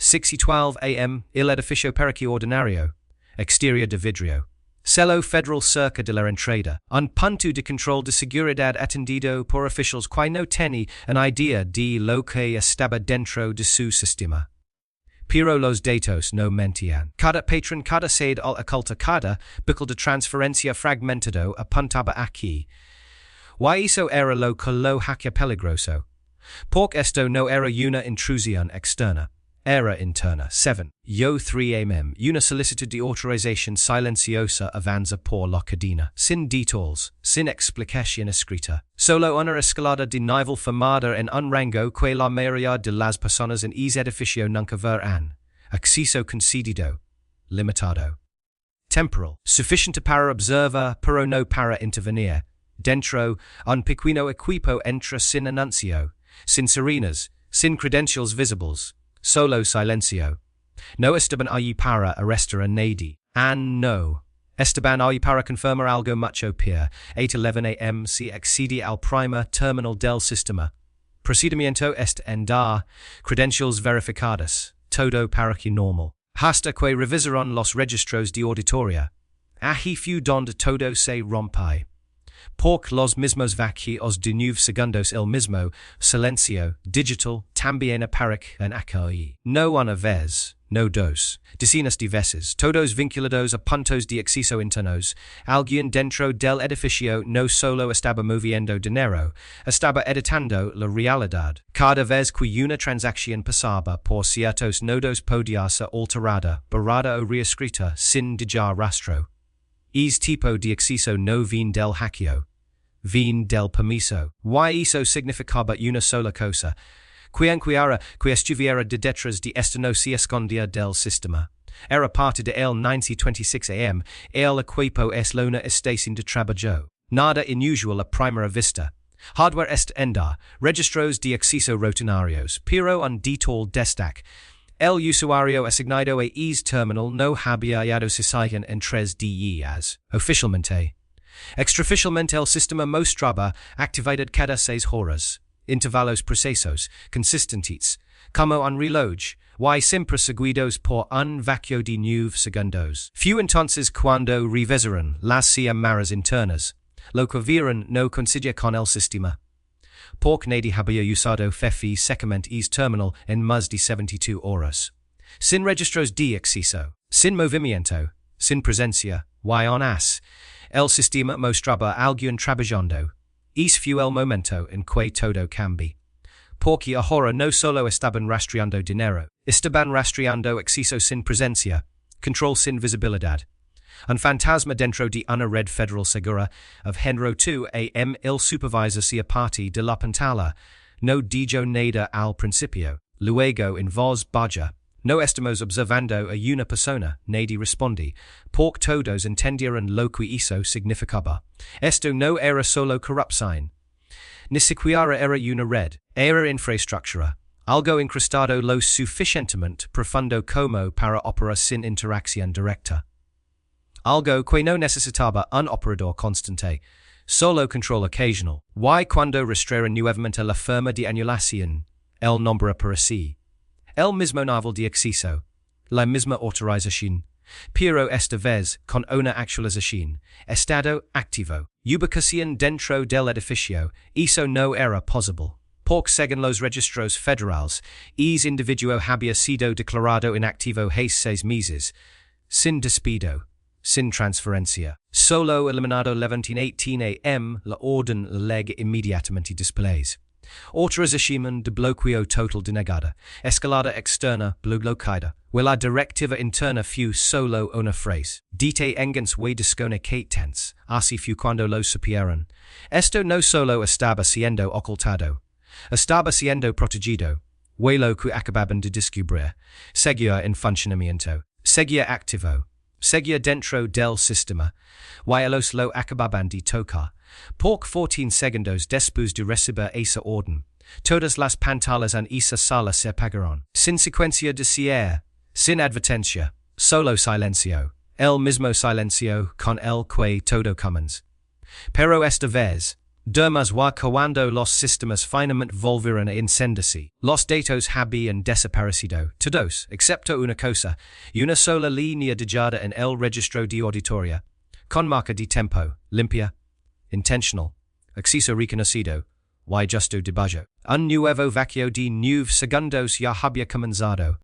6:12 a.m. Il edificio parecchio ordinario. Exterior de vidrio. Celo federal cerca de la entrada. Un punto de control de seguridad atendido por officials que no tiene una idea de lo que estaba dentro de su sistema. Pero los datos no mentían. Cada patron, cada sede al oculta, cada bical de transferencia fragmentado apuntaba aquí. Y eso era lo que lo hacía peligroso. Porque esto no era una intrusión externa. Era interna. 7. Yo 3 am. Una solicitud de autorización silenciosa avanza por la cadena. Sin details, sin explicación escrita. Solo una escalada de nivel formada en un rango que la mayoría de las personas en ese edificio nunca verán. Acceso concedido. Limitado. Temporal. Suficiente para observar, pero no para intervenir. Dentro, un pequeño equipo entra sin anuncio. Sin sirenas, sin credentials visibles. Solo silencio. No estaban allí para arrestar a nadie. No. Estaban allí para confirmar algo mucho peor. 8:11 am se accede al primer terminal del sistema. Procedimiento está en dar. Credentials verificadas. Todo parece normal. Hasta que revisaron los registros de auditoria. Allí fue donde todo se rompe. Porque los mismos vacíos de 9 segundos el mismo silencio digital también aparecen aquí. No una vez, no dos, decenas de veces, todos vinculados a puntos de acceso internos. Alguien dentro del edificio no solo estaba moviendo dinero, estaba editando la realidad. Cada vez que una transacción pasaba por ciertos nodos podía ser alterada, borrada o reescrita sin dejar rastro. Es tipo de acceso no vin del hackeo, vin del permiso. Y eso significaba una sola cosa. Quien estuviera de detrás de esto no se escondía del sistema. Era parte de el 9:26 am, el equipo es luna estación de trabajo. Nada inusual a primera vista. Hardware está en dar, registros de acceso rutinarios, pero un detalle destaca. El usuario asignado a ese terminal no había hallado cización en 3 días. Oficialmente. Extraoficialmente el sistema mostraba actividad cada 6 horas. Intervalos precisos, consistentes, como un reloj, y siempre seguidos por un vacío de 9 segundos. Fue entonces cuando revisaron las cámaras internas. Lo que vieron no coincidía con el sistema. Porque nadie había usado secamente ese terminal en más de 72 horas. Sin registros de acceso, sin movimiento, sin presencia, y aún así, el sistema mostraba alguien trabajando. Ese fue el momento en que todo cambió. Porque ahora no solo estaban rastreando dinero, estaban rastreando acceso sin presencia, control sin visibilidad. Un fantasma dentro de una red federal segura of género 2 am el supervisor se parte de la pantalla, no dijo nada al principio, luego en voz baja, no estamos observando a una persona, nadie responde, porque todos entendieron lo que eso significaba. Esto no era solo corrupción. Ni siquiera era una red, era infraestructura, algo incrustado lo suficientemente profundo como para operar sin interacción directa. Algo que no necesitaba un operador constante, solo control ocasional. Y cuando restrearon nuevamente la firma de anulación, el nombre parecía. El mismo nivel de acceso, la misma autorización, pero esta vez con una actualización, estado activo, ubicación dentro del edificio, eso no era posible. Porque según los registros federales, ese individuo había sido declarado inactivo hace 6 meses, sin despido. Sin transferencia. Solo eliminado 11:18 am, la orden leg inmediatamente displays. Autorización de bloqueo total denegada. Escalada externa bloqueada. La directiva interna fue solo una frase. Dite engens we desconecates, así fue cuando lo supieron. Esto no solo estaba siendo ocultado. Estaba siendo protegido. Lo que acababan de descubrir. Seguía en funcionamiento. Seguía activo. Seguía dentro del sistema, y los lo acababan de tocar. Porque 14 segundos después de recibir esa orden, todas las pantallas en esa sala se apagaron. Sin secuencia de cierre, sin advertencia, solo silencio, el mismo silencio con el que todo comenzó. Pero esta vez, Dermas wa cuando los sistemas finamente volvieron a encenderse, los datos habían desaparecido, todos, excepto una cosa, y una sola línea dejada en el registro de auditoría, con marca de tempo, limpia, intentional, acceso reconocido, y justo debajo. Un nuevo vacío de 9 segundos ya había comenzado.